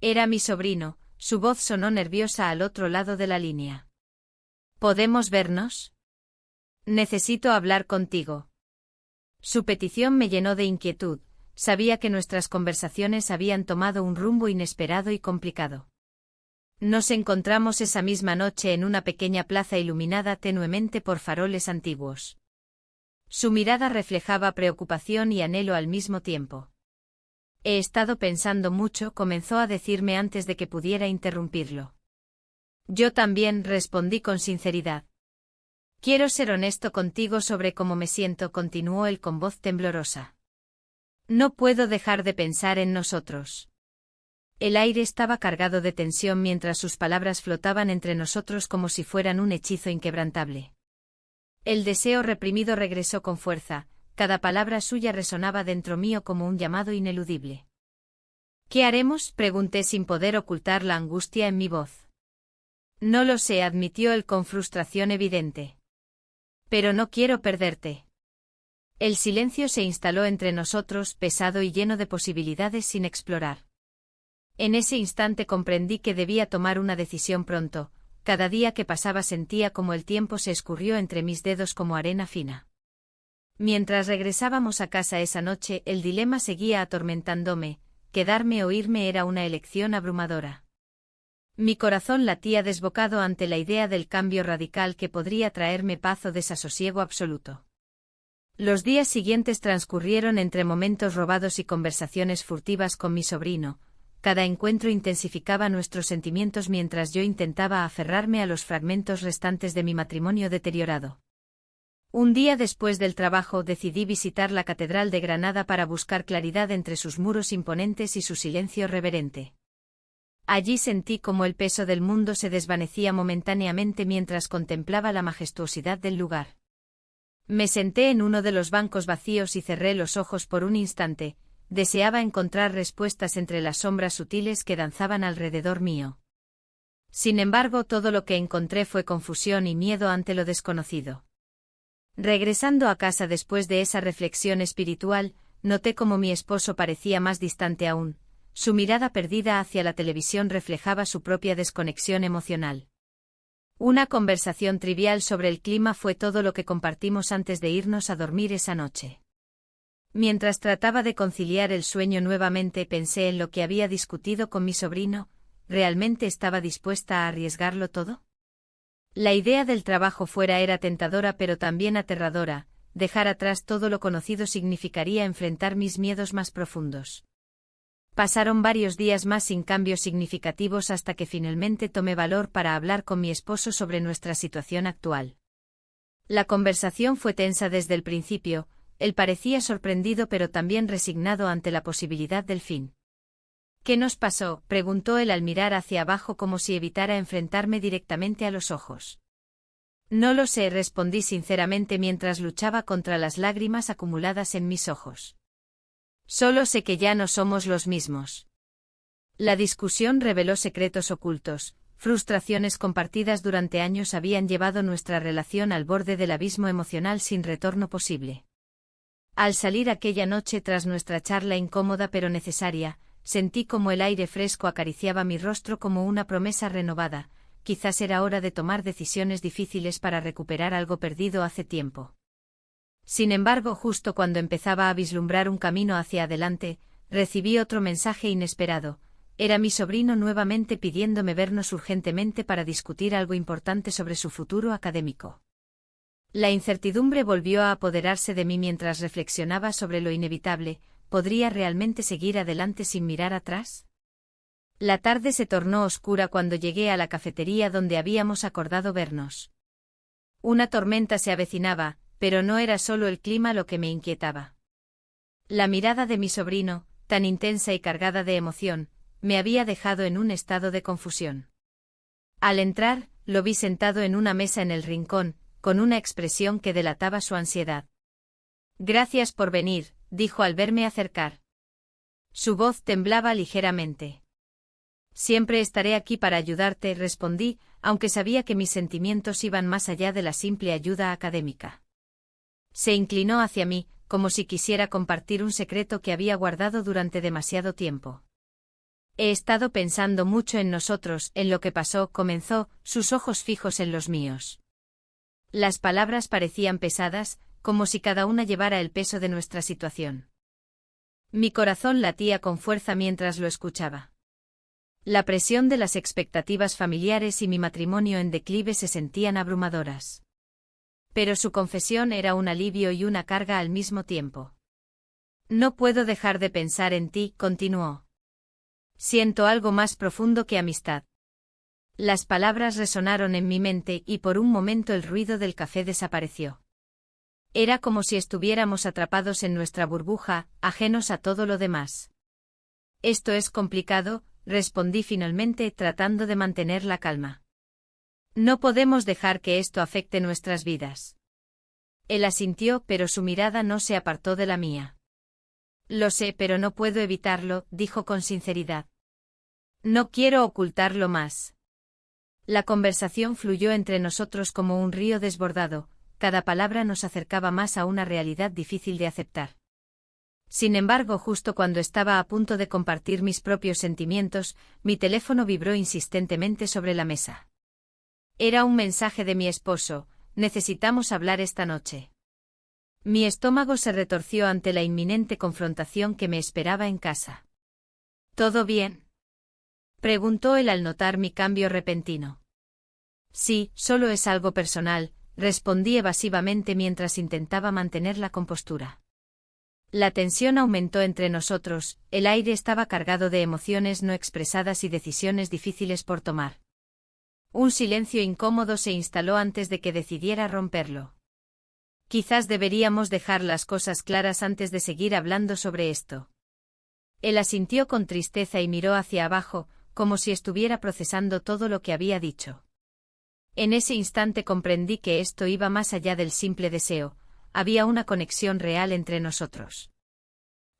Era mi sobrino, su voz sonó nerviosa al otro lado de la línea. ¿Podemos vernos? Necesito hablar contigo. Su petición me llenó de inquietud, sabía que nuestras conversaciones habían tomado un rumbo inesperado y complicado. Nos encontramos esa misma noche en una pequeña plaza iluminada tenuemente por faroles antiguos. Su mirada reflejaba preocupación y anhelo al mismo tiempo. He estado pensando mucho, comenzó a decirme antes de que pudiera interrumpirlo. Yo también, respondí con sinceridad. Quiero ser honesto contigo sobre cómo me siento, continuó él con voz temblorosa. No puedo dejar de pensar en nosotros. El aire estaba cargado de tensión mientras sus palabras flotaban entre nosotros como si fueran un hechizo inquebrantable. El deseo reprimido regresó con fuerza, cada palabra suya resonaba dentro mío como un llamado ineludible. ¿Qué haremos?, pregunté sin poder ocultar la angustia en mi voz. No lo sé, admitió él con frustración evidente. Pero no quiero perderte. El silencio se instaló entre nosotros, pesado y lleno de posibilidades sin explorar. En ese instante comprendí que debía tomar una decisión pronto. Cada día que pasaba sentía como el tiempo se escurrió entre mis dedos como arena fina. Mientras regresábamos a casa esa noche, el dilema seguía atormentándome: quedarme o irme era una elección abrumadora. Mi corazón latía desbocado ante la idea del cambio radical que podría traerme paz o desasosiego absoluto. Los días siguientes transcurrieron entre momentos robados y conversaciones furtivas con mi sobrino. Cada encuentro intensificaba nuestros sentimientos mientras yo intentaba aferrarme a los fragmentos restantes de mi matrimonio deteriorado. Un día después del trabajo decidí visitar la Catedral de Granada para buscar claridad entre sus muros imponentes y su silencio reverente. Allí sentí cómo el peso del mundo se desvanecía momentáneamente mientras contemplaba la majestuosidad del lugar. Me senté en uno de los bancos vacíos y cerré los ojos por un instante. Deseaba encontrar respuestas entre las sombras sutiles que danzaban alrededor mío. Sin embargo, todo lo que encontré fue confusión y miedo ante lo desconocido. Regresando a casa después de esa reflexión espiritual, noté cómo mi esposo parecía más distante aún. Su mirada perdida hacia la televisión reflejaba su propia desconexión emocional. Una conversación trivial sobre el clima fue todo lo que compartimos antes de irnos a dormir esa noche. Mientras trataba de conciliar el sueño nuevamente pensé en lo que había discutido con mi sobrino. ¿Realmente estaba dispuesta a arriesgarlo todo? La idea del trabajo fuera era tentadora pero también aterradora. Dejar atrás todo lo conocido significaría enfrentar mis miedos más profundos. Pasaron varios días más sin cambios significativos hasta que finalmente tomé valor para hablar con mi esposo sobre nuestra situación actual. La conversación fue tensa desde el principio. Él parecía sorprendido pero también resignado ante la posibilidad del fin. ¿Qué nos pasó?, preguntó él al mirar hacia abajo como si evitara enfrentarme directamente a los ojos. No lo sé, respondí sinceramente mientras luchaba contra las lágrimas acumuladas en mis ojos. Solo sé que ya no somos los mismos. La discusión reveló secretos ocultos, frustraciones compartidas durante años habían llevado nuestra relación al borde del abismo emocional sin retorno posible. Al salir aquella noche tras nuestra charla incómoda pero necesaria, sentí como el aire fresco acariciaba mi rostro como una promesa renovada. Quizás era hora de tomar decisiones difíciles para recuperar algo perdido hace tiempo. Sin embargo, justo cuando empezaba a vislumbrar un camino hacia adelante, recibí otro mensaje inesperado. Era mi sobrino nuevamente pidiéndome vernos urgentemente para discutir algo importante sobre su futuro académico. La incertidumbre volvió a apoderarse de mí mientras reflexionaba sobre lo inevitable. ¿Podría realmente seguir adelante sin mirar atrás? La tarde se tornó oscura cuando llegué a la cafetería donde habíamos acordado vernos. Una tormenta se avecinaba, pero no era solo el clima lo que me inquietaba. La mirada de mi sobrino, tan intensa y cargada de emoción, me había dejado en un estado de confusión. Al entrar, lo vi sentado en una mesa en el rincón, con una expresión que delataba su ansiedad. «Gracias por venir», dijo al verme acercar. Su voz temblaba ligeramente. «Siempre estaré aquí para ayudarte», respondí, aunque sabía que mis sentimientos iban más allá de la simple ayuda académica. Se inclinó hacia mí, como si quisiera compartir un secreto que había guardado durante demasiado tiempo. «He estado pensando mucho en nosotros, en lo que pasó», comenzó, sus ojos fijos en los míos. Las palabras parecían pesadas, como si cada una llevara el peso de nuestra situación. Mi corazón latía con fuerza mientras lo escuchaba. La presión de las expectativas familiares y mi matrimonio en declive se sentían abrumadoras. Pero su confesión era un alivio y una carga al mismo tiempo. «No puedo dejar de pensar en ti», continuó. «Siento algo más profundo que amistad». Las palabras resonaron en mi mente y por un momento el ruido del café desapareció. Era como si estuviéramos atrapados en nuestra burbuja, ajenos a todo lo demás. «Esto es complicado», respondí finalmente tratando de mantener la calma. «No podemos dejar que esto afecte nuestras vidas». Él asintió, pero su mirada no se apartó de la mía. «Lo sé, pero no puedo evitarlo», dijo con sinceridad. «No quiero ocultarlo más». La conversación fluyó entre nosotros como un río desbordado, cada palabra nos acercaba más a una realidad difícil de aceptar. Sin embargo, justo cuando estaba a punto de compartir mis propios sentimientos, mi teléfono vibró insistentemente sobre la mesa. Era un mensaje de mi esposo: «Necesitamos hablar esta noche». Mi estómago se retorció ante la inminente confrontación que me esperaba en casa. «¿Todo bien?», preguntó él al notar mi cambio repentino. «Sí, solo es algo personal», respondí evasivamente mientras intentaba mantener la compostura. La tensión aumentó entre nosotros, el aire estaba cargado de emociones no expresadas y decisiones difíciles por tomar. Un silencio incómodo se instaló antes de que decidiera romperlo. «Quizás deberíamos dejar las cosas claras antes de seguir hablando sobre esto». Él asintió con tristeza y miró hacia abajo, como si estuviera procesando todo lo que había dicho. En ese instante comprendí que esto iba más allá del simple deseo, había una conexión real entre nosotros.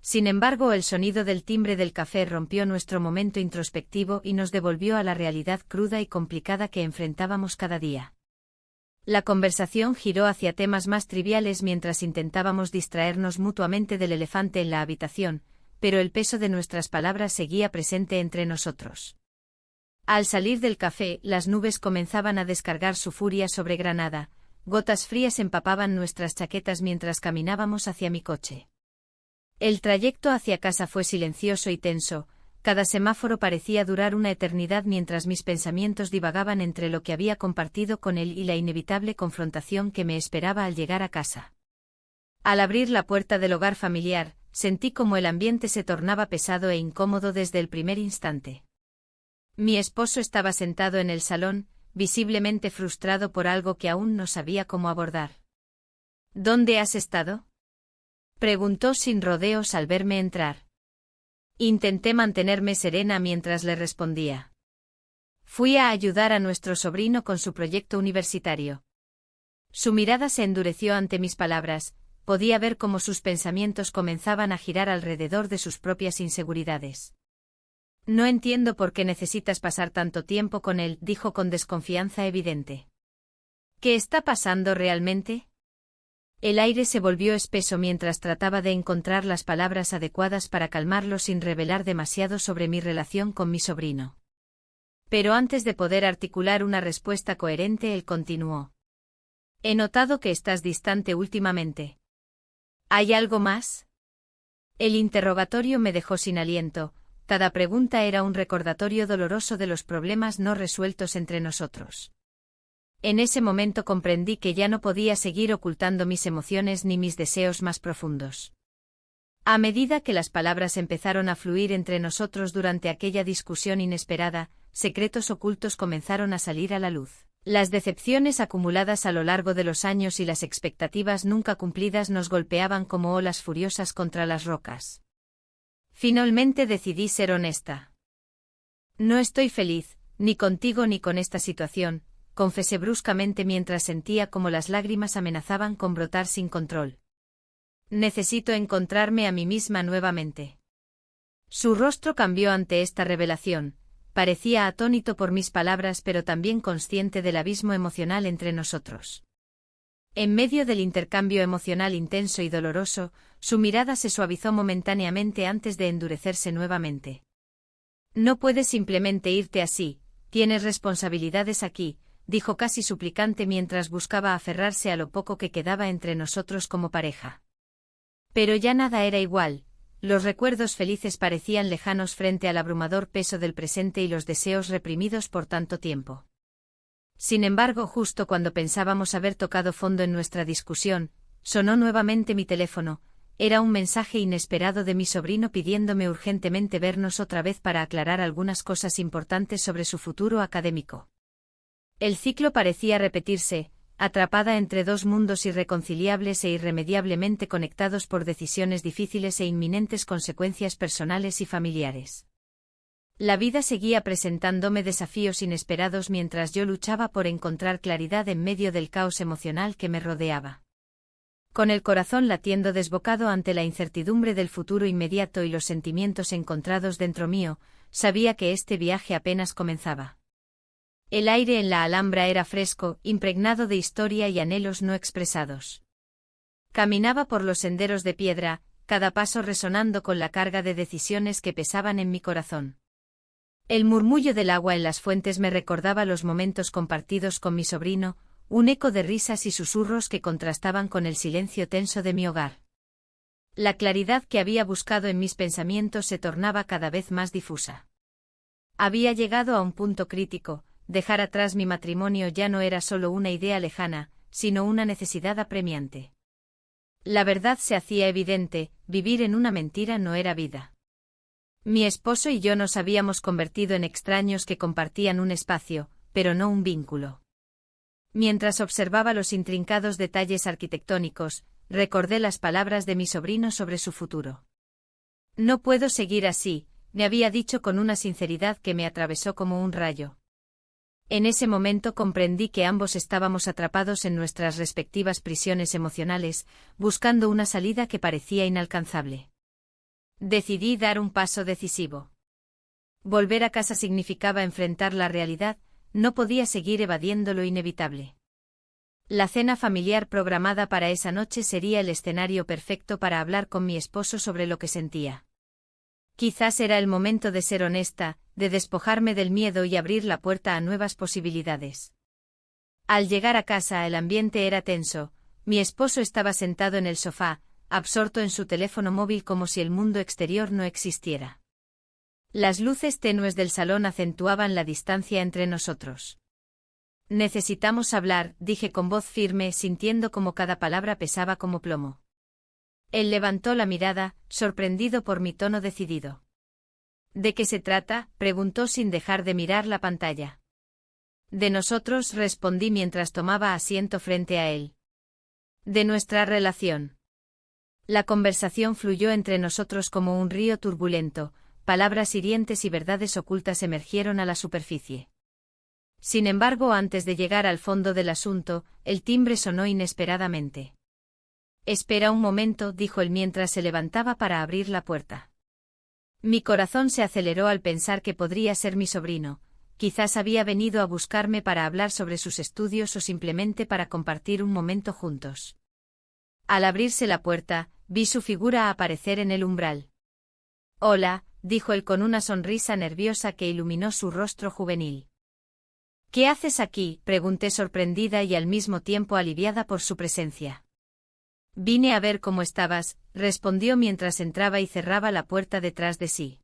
Sin embargo, el sonido del timbre del café rompió nuestro momento introspectivo y nos devolvió a la realidad cruda y complicada que enfrentábamos cada día. La conversación giró hacia temas más triviales mientras intentábamos distraernos mutuamente del elefante en la habitación, pero el peso de nuestras palabras seguía presente entre nosotros. Al salir del café, las nubes comenzaban a descargar su furia sobre Granada, gotas frías empapaban nuestras chaquetas mientras caminábamos hacia mi coche. El trayecto hacia casa fue silencioso y tenso, cada semáforo parecía durar una eternidad mientras mis pensamientos divagaban entre lo que había compartido con él y la inevitable confrontación que me esperaba al llegar a casa. Al abrir la puerta del hogar familiar, sentí como el ambiente se tornaba pesado e incómodo desde el primer instante. Mi esposo estaba sentado en el salón, visiblemente frustrado por algo que aún no sabía cómo abordar. «¿Dónde has estado?», preguntó sin rodeos al verme entrar. Intenté mantenerme serena mientras le respondía. «Fui a ayudar a nuestro sobrino con su proyecto universitario». Su mirada se endureció ante mis palabras, podía ver cómo sus pensamientos comenzaban a girar alrededor de sus propias inseguridades. «No entiendo por qué necesitas pasar tanto tiempo con él», dijo con desconfianza evidente. «¿Qué está pasando realmente?». El aire se volvió espeso mientras trataba de encontrar las palabras adecuadas para calmarlo sin revelar demasiado sobre mi relación con mi sobrino. Pero antes de poder articular una respuesta coherente, él continuó. He notado que estás distante últimamente. ¿Hay algo más? El interrogatorio me dejó sin aliento. Cada pregunta era un recordatorio doloroso de los problemas no resueltos entre nosotros. En ese momento comprendí que ya no podía seguir ocultando mis emociones ni mis deseos más profundos. A medida que las palabras empezaron a fluir entre nosotros durante aquella discusión inesperada, secretos ocultos comenzaron a salir a la luz. Las decepciones acumuladas a lo largo de los años y las expectativas nunca cumplidas nos golpeaban como olas furiosas contra las rocas. Finalmente decidí ser honesta. No estoy feliz, ni contigo ni con esta situación, confesé bruscamente mientras sentía como las lágrimas amenazaban con brotar sin control. Necesito encontrarme a mí misma nuevamente. Su rostro cambió ante esta revelación, parecía atónito por mis palabras pero también consciente del abismo emocional entre nosotros. En medio del intercambio emocional intenso y doloroso, su mirada se suavizó momentáneamente antes de endurecerse nuevamente. No puedes simplemente irte así, tienes responsabilidades aquí, dijo casi suplicante mientras buscaba aferrarse a lo poco que quedaba entre nosotros como pareja. Pero ya nada era igual, los recuerdos felices parecían lejanos frente al abrumador peso del presente y los deseos reprimidos por tanto tiempo. Sin embargo, justo cuando pensábamos haber tocado fondo en nuestra discusión, sonó nuevamente mi teléfono. Era un mensaje inesperado de mi sobrino pidiéndome urgentemente vernos otra vez para aclarar algunas cosas importantes sobre su futuro académico. El ciclo parecía repetirse, atrapada entre dos mundos irreconciliables e irremediablemente conectados por decisiones difíciles e inminentes consecuencias personales y familiares. La vida seguía presentándome desafíos inesperados mientras yo luchaba por encontrar claridad en medio del caos emocional que me rodeaba. Con el corazón latiendo desbocado ante la incertidumbre del futuro inmediato y los sentimientos encontrados dentro mío, sabía que este viaje apenas comenzaba. El aire en la Alhambra era fresco, impregnado de historia y anhelos no expresados. Caminaba por los senderos de piedra, cada paso resonando con la carga de decisiones que pesaban en mi corazón. El murmullo del agua en las fuentes me recordaba los momentos compartidos con mi sobrino, un eco de risas y susurros que contrastaban con el silencio tenso de mi hogar. La claridad que había buscado en mis pensamientos se tornaba cada vez más difusa. Había llegado a un punto crítico. Dejar atrás mi matrimonio ya no era solo una idea lejana, sino una necesidad apremiante. La verdad se hacía evidente, vivir en una mentira no era vida. Mi esposo y yo nos habíamos convertido en extraños que compartían un espacio, pero no un vínculo. Mientras observaba los intrincados detalles arquitectónicos, recordé las palabras de mi sobrino sobre su futuro. No puedo seguir así, me había dicho con una sinceridad que me atravesó como un rayo. En ese momento comprendí que ambos estábamos atrapados en nuestras respectivas prisiones emocionales, buscando una salida que parecía inalcanzable. Decidí dar un paso decisivo. Volver a casa significaba enfrentar la realidad, no podía seguir evadiendo lo inevitable. La cena familiar programada para esa noche sería el escenario perfecto para hablar con mi esposo sobre lo que sentía. Quizás era el momento de ser honesta, de despojarme del miedo y abrir la puerta a nuevas posibilidades. Al llegar a casa el ambiente era tenso, mi esposo estaba sentado en el sofá, absorto en su teléfono móvil como si el mundo exterior no existiera. Las luces tenues del salón acentuaban la distancia entre nosotros. Necesitamos hablar, dije con voz firme, sintiendo como cada palabra pesaba como plomo. Él levantó la mirada, sorprendido por mi tono decidido. ¿De qué se trata?, preguntó sin dejar de mirar la pantalla. De nosotros, respondí mientras tomaba asiento frente a él. De nuestra relación. La conversación fluyó entre nosotros como un río turbulento, palabras hirientes y verdades ocultas emergieron a la superficie. Sin embargo, antes de llegar al fondo del asunto, el timbre sonó inesperadamente. Espera un momento, dijo él mientras se levantaba para abrir la puerta. Mi corazón se aceleró al pensar que podría ser mi sobrino, quizás había venido a buscarme para hablar sobre sus estudios o simplemente para compartir un momento juntos. Al abrirse la puerta, vi su figura aparecer en el umbral. «Hola», dijo él con una sonrisa nerviosa que iluminó su rostro juvenil. «¿Qué haces aquí?», pregunté sorprendida y al mismo tiempo aliviada por su presencia. «Vine a ver cómo estabas», respondió mientras entraba y cerraba la puerta detrás de sí.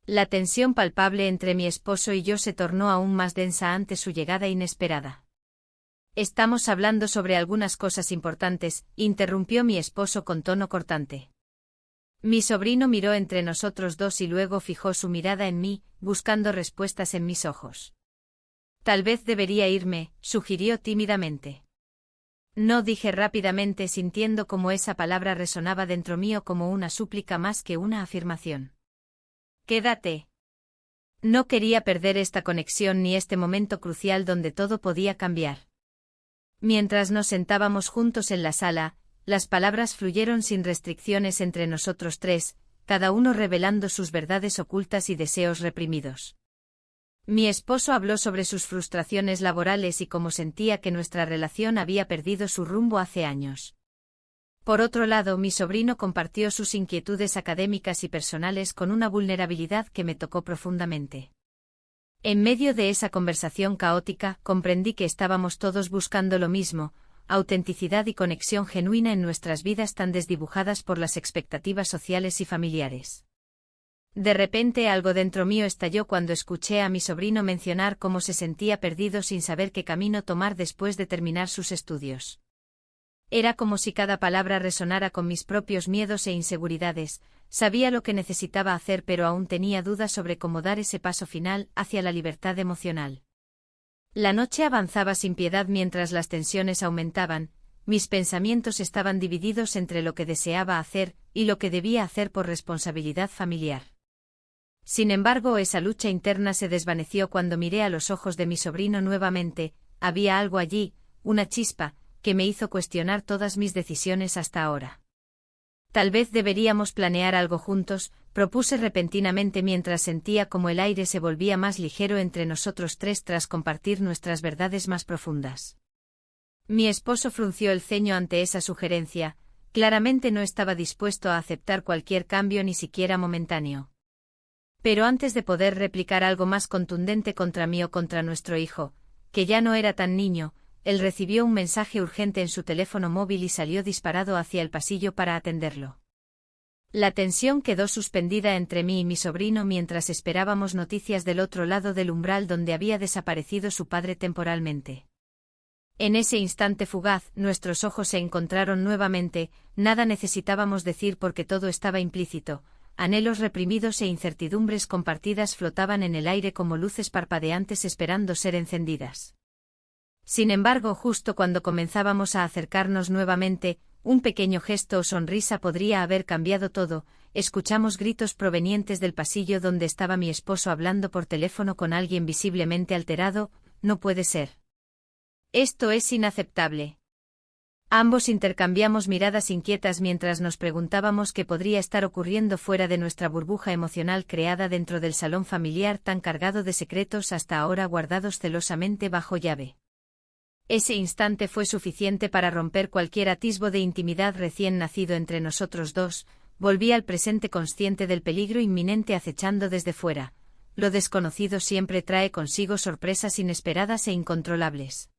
La tensión palpable entre mi esposo y yo se tornó aún más densa ante su llegada inesperada. «Estamos hablando sobre algunas cosas importantes», interrumpió mi esposo con tono cortante. Mi sobrino miró entre nosotros dos y luego fijó su mirada en mí, buscando respuestas en mis ojos. «Tal vez debería irme», sugirió tímidamente. «No», dije rápidamente, sintiendo cómo esa palabra resonaba dentro mío como una súplica más que una afirmación. «Quédate». No quería perder esta conexión ni este momento crucial donde todo podía cambiar. Mientras nos sentábamos juntos en la sala, las palabras fluyeron sin restricciones entre nosotros tres, cada uno revelando sus verdades ocultas y deseos reprimidos. Mi esposo habló sobre sus frustraciones laborales y cómo sentía que nuestra relación había perdido su rumbo hace años. Por otro lado, mi sobrino compartió sus inquietudes académicas y personales con una vulnerabilidad que me tocó profundamente. En medio de esa conversación caótica, comprendí que estábamos todos buscando lo mismo: autenticidad y conexión genuina en nuestras vidas tan desdibujadas por las expectativas sociales y familiares. De repente algo dentro mío estalló cuando escuché a mi sobrino mencionar cómo se sentía perdido sin saber qué camino tomar después de terminar sus estudios. Era como si cada palabra resonara con mis propios miedos e inseguridades. Sabía lo que necesitaba hacer, pero aún tenía dudas sobre cómo dar ese paso final hacia la libertad emocional. La noche avanzaba sin piedad mientras las tensiones aumentaban. Mis pensamientos estaban divididos entre lo que deseaba hacer y lo que debía hacer por responsabilidad familiar. Sin embargo, esa lucha interna se desvaneció cuando miré a los ojos de mi sobrino nuevamente. Había algo allí, una chispa, que me hizo cuestionar todas mis decisiones hasta ahora. «Tal vez deberíamos planear algo juntos», propuse repentinamente mientras sentía como el aire se volvía más ligero entre nosotros tres tras compartir nuestras verdades más profundas. Mi esposo frunció el ceño ante esa sugerencia. Claramente no estaba dispuesto a aceptar cualquier cambio, ni siquiera momentáneo. Pero antes de poder replicar algo más contundente contra mí o contra nuestro hijo, que ya no era tan niño, él recibió un mensaje urgente en su teléfono móvil y salió disparado hacia el pasillo para atenderlo. La tensión quedó suspendida entre mí y mi sobrino mientras esperábamos noticias del otro lado del umbral donde había desaparecido su padre temporalmente. En ese instante fugaz, nuestros ojos se encontraron nuevamente. Nada necesitábamos decir porque todo estaba implícito. Anhelos reprimidos e incertidumbres compartidas flotaban en el aire como luces parpadeantes esperando ser encendidas. Sin embargo, justo cuando comenzábamos a acercarnos nuevamente, un pequeño gesto o sonrisa podría haber cambiado todo. Escuchamos gritos provenientes del pasillo donde estaba mi esposo hablando por teléfono con alguien visiblemente alterado. «No puede ser. Esto es inaceptable». Ambos intercambiamos miradas inquietas mientras nos preguntábamos qué podría estar ocurriendo fuera de nuestra burbuja emocional creada dentro del salón familiar tan cargado de secretos hasta ahora guardados celosamente bajo llave. Ese instante fue suficiente para romper cualquier atisbo de intimidad recién nacido entre nosotros dos. Volví al presente consciente del peligro inminente acechando desde fuera. Lo desconocido siempre trae consigo sorpresas inesperadas e incontrolables.